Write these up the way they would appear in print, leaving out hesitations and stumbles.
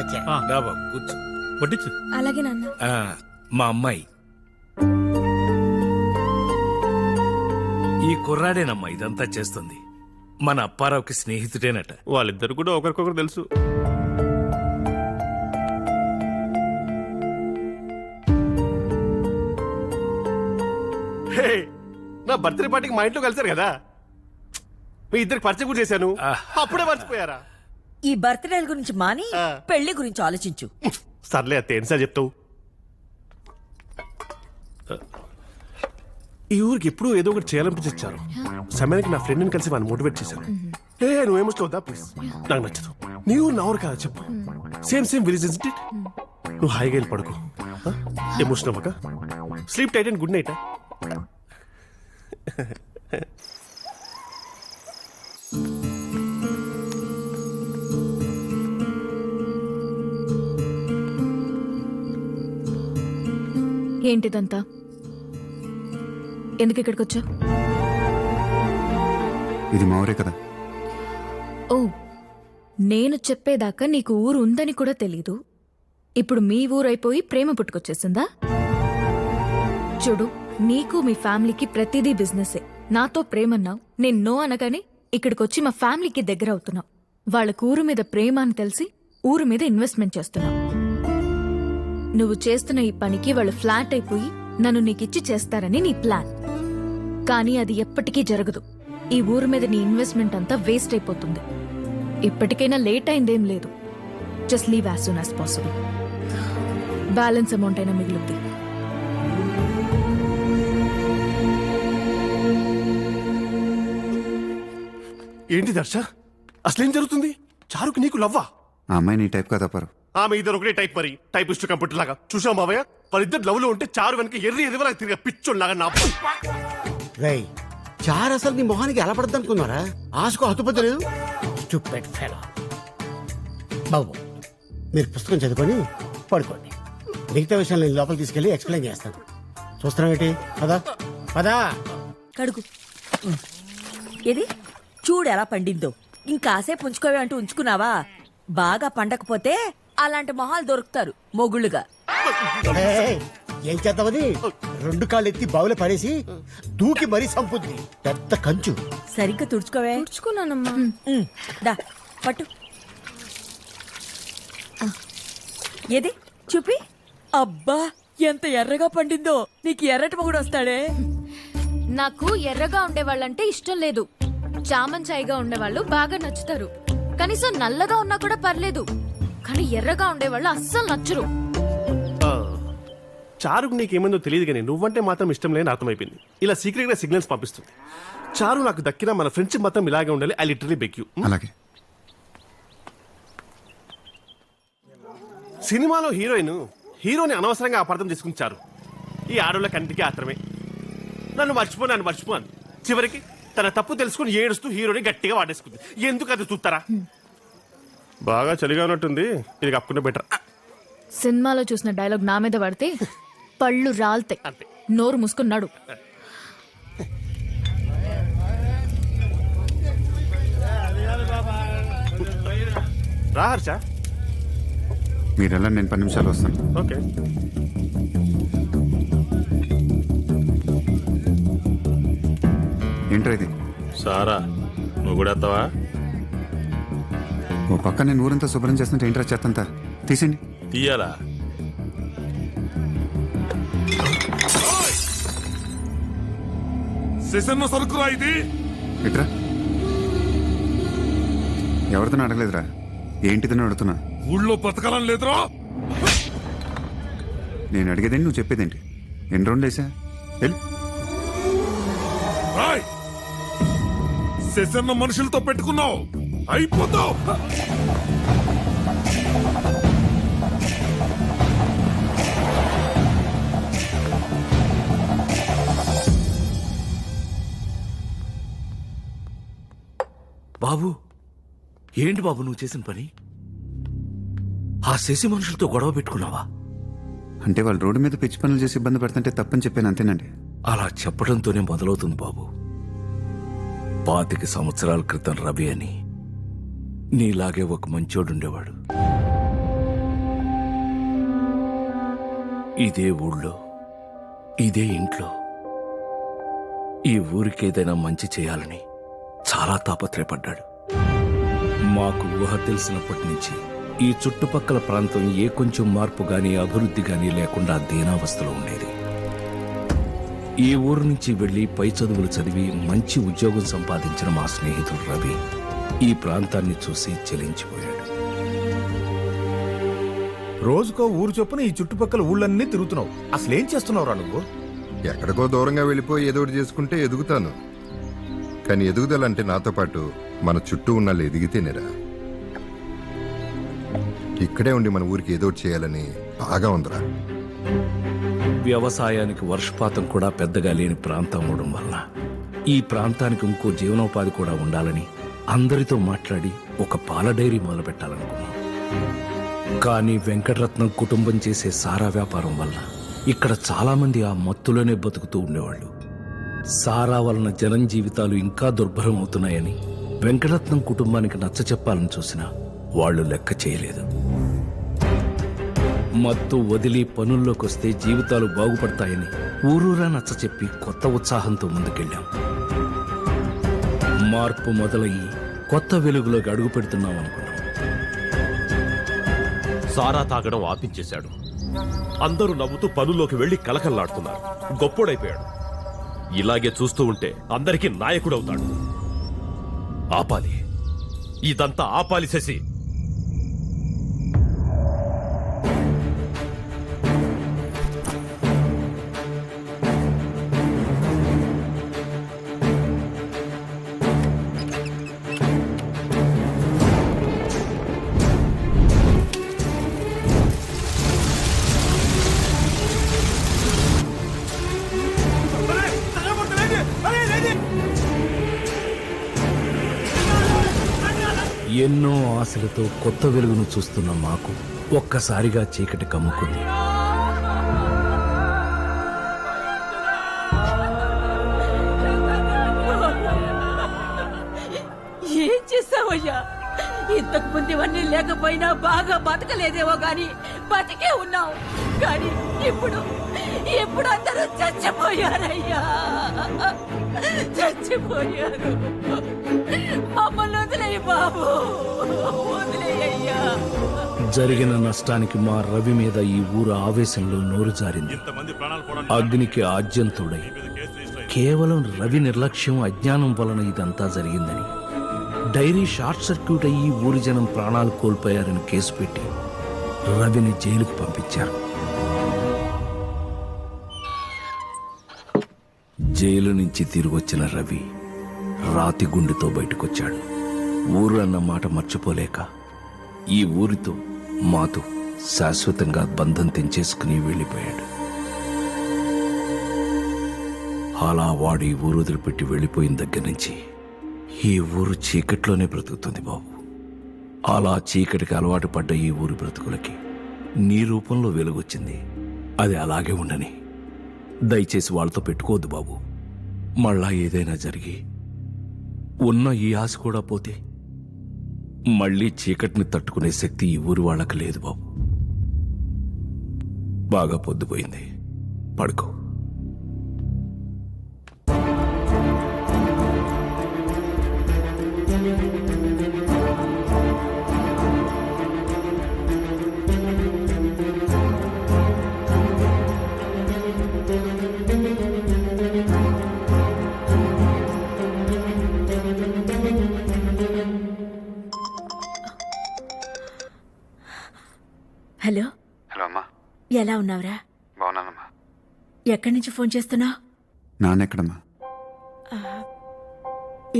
వచ్చా. రా బాబు కూర్చో. వడ్డించు. అలాగే నాన్న. ఆ, మా అమ్మాయి ఈ కుర్రాడేనమ్మా ఇదంతా చేస్తుంది. మన అప్పారావుకి స్నేహితుడేనట. వాళ్ళిద్దరు కూడా ఒకరికొకరు తెలుసు. హే, నా బర్త్డే పార్టీకి మా ఇంట్లో కలిసారు కదా, మీ ఇద్దరికి పరిచయం కూడా చేశాను. అప్పుడే మర్చిపోయారా? ఈ బర్త్డే గురించి మాని పెళ్లి గురించి ఆలోచించు. సర్లే అత్త, ఏంటి సార్ చెప్తావు? ఈ ఊరికి ఎప్పుడూ ఏదో ఒకటి చేయాలనిపించారు. సమయానికి నా ఫ్రెండ్ని కలిసి వాడిని మోటివేట్ చేశాను. ఏ నువ్వేమొచ్చు వద్దా ప్లీజ్, నాకు నచ్చదు. నీ ఊరు నా ఊరు కాదా చెప్పు, సేమ్ విలేజ్ ఇట్. నువ్వు హాయిగా వెళ్ళి పడుకో. ఎమోషన్ అవ్వక, sleep tight and good night. ఏంటిదంతా? ఎందుకు ఇక్కడికి వచ్చా? ఇది మా ఊరే కదా. ఓ, నేను చెప్పేదాకా నీకు ఊరు ఉందని కూడా తెలీదు. ఇప్పుడు మీ ఊరైపోయి ప్రేమ పుట్టుకొచ్చేసిందా? చూడు, నీకు మీ ఫ్యామిలీకి ప్రతిదీ బిజినెసే. నాతో ప్రేమన్నావు, నేను నో అనగానే ఇక్కడికొచ్చి మా ఫ్యామిలీకి దగ్గర అవుతున్నావు. వాళ్ళకు ఊరు మీద ప్రేమ అని తెలిసి ఊరు మీద ఇన్వెస్ట్మెంట్ చేస్తున్నావు. నువ్వు చేస్తున్న ఈ పనికి వాళ్ళు ఫ్లాట్ అయిపోయి నన్ను నీకిచ్చి చేస్తారని నీ ప్లాన్. కానీ అది ఎప్పటికీ జరగదు. ఈ ఊరు మీద నీ ఇన్వెస్ట్మెంట్ అంతా వేస్ట్ అయిపోతుంది. ఇప్పటికైనా లేట్ అయిందేం లేదు. Just leave as soon as possible. Balance amount అయినా మిగులుద్ది. ఏంటి దర్శ, అసలేం జరుగుతుంది? చారుకి నీకు లవ్వా? ఆ అమ్మాయి నీ టైప్ కదా పరు. ఆమె ఇద్దరు ఒకటే టైప్, మరి టైపిస్ట్ కంప్యూటర్ లాగా. చూసావు మావయ్య, వాళ్ళిద్దరు లవ్ లో ఉంటే చారు వెనక ఎర్రి ఎదివలా తిరిగి పిచ్చోళ్ళలాగా నా. రై, చారు అసలు నీ మొహానికి ఎలా పడద్దు అనుకున్నారా? ఆశకు హతుపతలేదు. Stupid fellow. బాబు, మీరు పుస్తకం చదువుకొని పడుకోండి. మిగతా విషయాలు నేను లోపలికి తీసుకెళ్లి ఎక్స్ప్లెయిన్ చేస్తాను. చూస్తున్నావేంటి? పదా పదా. కడుగు. ఇది చూడు ఎలా పండిందో. ఇంకాసేపు ఉంచుకోవే అంటూ ఉంచుకున్నావా? బాగా పండకపోతే అలాంటి మొహాలు దొరుకుతారు మొగుళ్ళుగా. ఏం చేద్దామని 2 కాళ్ళు ఎత్తి బావులో పడేసి దూకి మరీ సంపుద్ది. పెద్ద కంచు. సరిగ్గా తుడుచుకోవే. తుడుచుకున్నానమ్మా. దా పట్టు. ఏది చూపి. అబ్బా, ఎంత ఎర్రగా పండిందో. నీకు ఎర్రటి మొగుడు వస్తాడే. నాకు ఎర్రగా ఉండేవాళ్ళంటే ఇష్టం లేదు. చామంచాయిగా ఉండేవాళ్ళు బాగా నచ్చుతారు. కనీసం నల్లగా ఉన్నా కూడా పర్లేదు. కానీ ఎర్రగా ఉండేవాళ్ళు అస్సలు నచ్చరు. చారుకు నీకేమైందో తెలియదు కానీ నువ్వంటే మాత్రం ఇష్టం లేని అర్థమైపోయింది. ఇలా సీక్రెట్ గా సిగ్నల్స్ పంపిస్తుంది. చారు నాకు దక్కిన మన ఫ్రెండ్షిప్ మాత్రం ఇలాగే ఉండాలి. I literally beg you. అలాగే. సినిమాలో హీరోని అనవసరంగా అపార్థం చేసుకుని చారు. ఈ ఆడోళ్ళ కంటికి ఆత్రమే. నన్ను మర్చిపోను. చివరికి తన తప్పు తెలుసుకుని ఏడుస్తూ హీరోని గట్టిగా వాడేసుకుంది. ఎందుకు అది చూస్తారా? బాగా చలిగా ఉన్నట్టుంది, ఇది కప్పుకుంటే బెటర్. సినిమాలో చూసిన డైలాగ్ నా మీద పడితే పళ్ళు రాల్తాయి. నోరు మూసుకున్నాడు. రా హర్ష. మీరెలా, నేను 10 నిమిషాలు వస్తాను. ఓకే. ఏంటో ఇది? సారా, నువ్వు కూడా వస్తావా? ఓ పక్క నేను ఊరంతా శుభ్రం చేస్తుంటే ఏంట్రా చెత్తంతా తీసేయండి. తీయాలా? సెషన్ సరుకురా ఇది. ఎట్రా? ఎవరితో అడగలేదురా, ఏంటిదని అడుగుతున్నా. ఊళ్ళో బ్రతకాలని లేదురా. నేను అడిగేదేంటి, నువ్వు చెప్పేదేంటి? ఎన్ని రౌండ్లు వేసా? వెళ్ళి సెషన్ మనుషులతో పెట్టుకున్నావు, అయిపోతావు. బాబు, ఏంటి బాబు నువ్వు చేసిన పని? ఆ శశి మనుషులతో గొడవ పెట్టుకున్నావా? అంటే వాళ్ళు రోడ్డు మీద పిచ్చి పనులు చేసి ఇబ్బంది పెడుతుంటే తప్పని చెప్పాను, అంతేనండి. అలా చెప్పడంతోనే మొదలవుతుంది బాబు. 25 సంవత్సరాల క్రితం రవి అని నీలాగే ఒక మంచోడుండేవాడు. ఇదే ఊళ్ళో ఇదే ఇంట్లో ఈ ఊరికి ఏదైనా మంచి చేయాలని చాలా తాపత్రయపడ్డాడు. మాకు ఊహ తెలిసినప్పటి నుంచి ఈ చుట్టుపక్కల ప్రాంతం ఏ కొంచెం మార్పు గాని అభివృద్ధి గాని లేకుండా దీనావస్థలో ఉండేది. ఈ ఊరు నుంచి వెళ్లి పై చదువులు చదివి మంచి ఉద్యోగం సంపాదించిన మా స్నేహితుడు రవి ఈ ప్రాంతాన్ని చూసి చెలించిపోయాడు. రోజుకో ఊరు చొప్పున ఈ చుట్టుపక్కల ఊళ్ళన్నీ తిరుగుతున్నావు. అసలేం చేస్తున్నావురా నువ్వు? ఎక్కడికో దూరంగా వెళ్ళిపోయి ఏదో ఒకటి చేసుకుంటే ఎదుగుతాను. కానీ ఎదుగుదలంటే నాతో పాటు మన చుట్టూ ఉన్న వాళ్ళు ఎదిగితేనేరా. ఇక్కడే ఉండి మన ఊరికి ఏదో ఒకటి చేయాలని బాగా ఉందిరా. వ్యవసాయానికి వర్షపాతం కూడా పెద్దగా లేని ప్రాంతం అవడం వల్ల ఈ ప్రాంతానికి ఇంకో జీవనోపాధి కూడా ఉండాలని అందరితో మాట్లాడి ఒక పాల డైరీ మొదలు పెట్టాలనుకున్నాం. కానీ వెంకటరత్నం కుటుంబం చేసే సారా వ్యాపారం వల్ల ఇక్కడ చాలా మంది ఆ మత్తులోనే బతుకుతూ ఉండేవాళ్ళు. సారా వలన జనం జీవితాలు ఇంకా దుర్భరం అవుతున్నాయని వెంకటరత్నం కుటుంబానికి నచ్చ చెప్పాలని చూసినా వాళ్ళు లెక్క చేయలేదు. మత్తు వదిలి పనుల్లోకి వస్తే జీవితాలు బాగుపడతాయని ఊరూరా నచ్చ చెప్పి కొత్త ఉత్సాహంతో ముందుకెళ్ళాం. మార్పు మొదలయ్యి కొత్త వెలుగులోకి అడుగు పెడుతున్నాం అనుకున్నాం. సారా తాగడం ఆపించేశాడు. అందరూ నవ్వుతూ పనుల్లోకి వెళ్లి కలకల్లాడుతున్నారు. గొప్పోడైపోయాడు. ఇలాగే చూస్తూ ఉంటే అందరికీ నాయకుడవుతాడు. ఆపాలి, ఇదంతా ఆపాలి శశి. ఎన్నో ఆశలతో కొత్త వెలుగును చూస్తున్న మాకు ఒక్కసారిగా చీకటి కమ్ముకుంది. ఏం చేస్తావయ్యా? ఇంతకు ముందు ఇవన్నీ లేకపోయినా బాగా బతకలేదేవో గాని బతికే ఉన్నావు. కానీ ఇప్పుడు ఇప్పుడు అందరూ చచ్చిపోయారయ్యా, చచ్చిపోయారు. మమ్మల్ని వదిలేయి బాబు, వదిలేయ్యా. జరిగిన నష్టానికి మా రవి మీద ఈ ఊరు ఆవేశంలో నోరు జారింది. అగ్నికి ఆజ్యంతుడై కేవలం రవి నిర్లక్ష్యం అజ్ఞానం వలన ఇదంతా జరిగిందని డైరీ షార్ట్ సర్క్యూట్ అయ్యి ఊరి జనం ప్రాణాలు కోల్పోయారని కేసు పెట్టి రవిని జైలుకు పంపించారు. జైలు నుంచి తిరిగొచ్చిన రవి రాతి గుండెతో బయటకొచ్చాడు. ఊరు అన్న మాట మర్చిపోలేక ఈ ఊరితో మాతో శాశ్వతంగా బంధం తెంచేసుకుని వెళ్ళిపోయాడు. అలా వాడు ఈ ఊరు వదిలిపెట్టి వెళ్ళిపోయిన దగ్గర నుంచి ఈ ఊరు చీకట్లోనే బ్రతుకుతుంది బాబు. అలా చీకటికి అలవాటు పడ్డ ఈ ఊరి బ్రతుకులకి నీ రూపంలో వెలుగొచ్చింది. అది అలాగే ఉండని. దయచేసి వాళ్ళతో పెట్టుకోవద్దు బాబు. మళ్ళా ఏదైనా జరిగి ఉన్న ఈ ఆశ కూడా పోతే మళ్ళీ చీకటిని తట్టుకునే శక్తి ఈ ఊరి వాళ్ళకి లేదు బాబు. బాగా పొద్దుపోయింది, పడుకో. హలో, హలో అమ్మా. ఎలా ఉన్నావురా? బాగున్నానమ్మా. ఎక్కడి నుంచి ఫోన్ చేస్తున్నావు? నాన్నెక్కడమ్మా?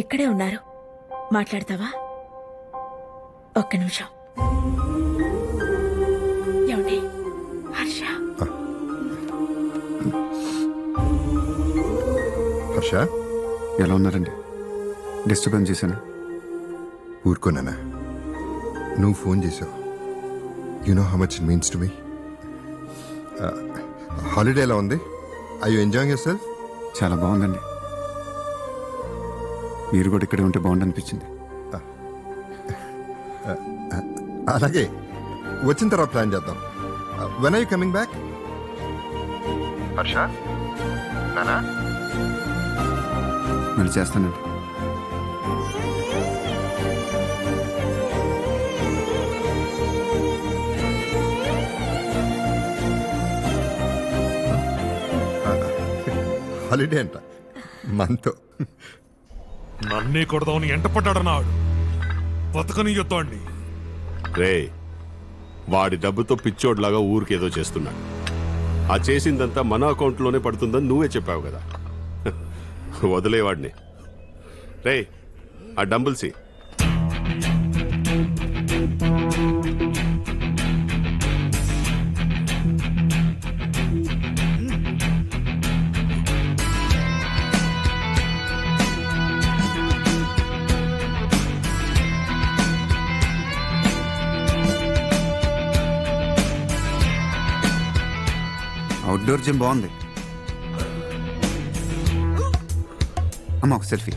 ఇక్కడే ఉన్నారు, మాట్లాడతావా? ఒక్క నిమిషం. ఏమండి హర్ష? హర్ష, ఎలా ఉన్నారండి? డిస్టర్బెన్స్ చేశాను. ఊరుకోనా? నువ్వు ఫోన్ చేసావు. You know how much it means to me. Holiday ఎలా ఉంది? I you enjoying your self? చాలా బాగుందండి. మీరు కూడా ఇక్కడే ఉంటే బాగుందనిపించింది. అలాగే వచ్చిన తర్వాత ప్లాన్ చేద్దాం. When are you coming back? Harsha నానా మళ్ళీ చేస్తానండి. హాలిడే అంట మనతో. నన్నే కొడదామని ఎంట పడ్డాడన్నాడు. బతకని యుద్ధాన్ని రే వాడి డబ్బుతో పిచ్చోడ్లాగా ఊరికేదో చేస్తున్నాడు. ఆ చేసిందంతా మన అకౌంట్లోనే పడుతుందని నువ్వే చెప్పావు కదా. వదిలేవాడిని. రే ఆ డంబుల్సి అవుట్డోర్ జిమ్ బాగుంది. అమ్మ ఒక సెల్ఫీ.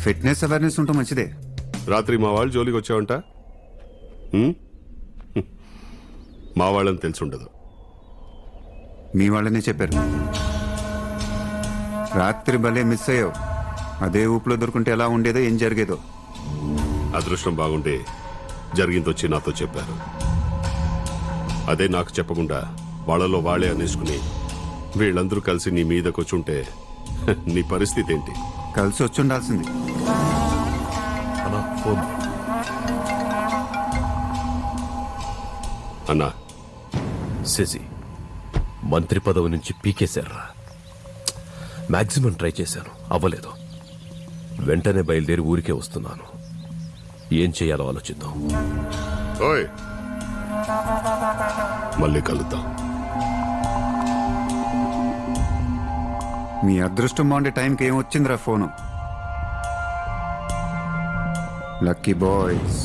ఫిట్నెస్ అవేర్నెస్ ఉంటే మంచిదే. రాత్రి మా వాళ్ళు జోలికి వచ్చావంట. మా వాళ్ళని తెలిసుండదు. మీ వాళ్ళనే చెప్పారు. రాత్రి భలే మిస్ అయ్యావు. అదే ఊపులో దొరుకుంటే ఎలా ఉండేదో ఏం జరిగేదో. అదృష్టం బాగుంటే జరిగిందొచ్చి నాతో చెప్పారు. అదే నాకు చెప్పకుండా వాళ్ళలో వాళ్ళే అనేసుకుని వీళ్ళందరూ కలిసి నీ మీదకి వచ్చుంటే నీ పరిస్థితి ఏంటి? కలిసి వచ్చి ఉండాల్సింది. అన్నా ఫోన్. అన్నా శశి మంత్రి పదవి నుంచి పీకేశారా? మాక్సిమం ట్రై చేశాను, అవ్వలేదు. వెంటనే బయలుదేరి ఊరికే వస్తున్నాను. ఏం చేయాలో ఆలోచిద్దాం. ఓయ్ మళ్ళీ కలుద్దాం. మీ అదృష్టం బాగుండే టైంకి ఏం వచ్చిందిరా ఫోను. Lucky boys.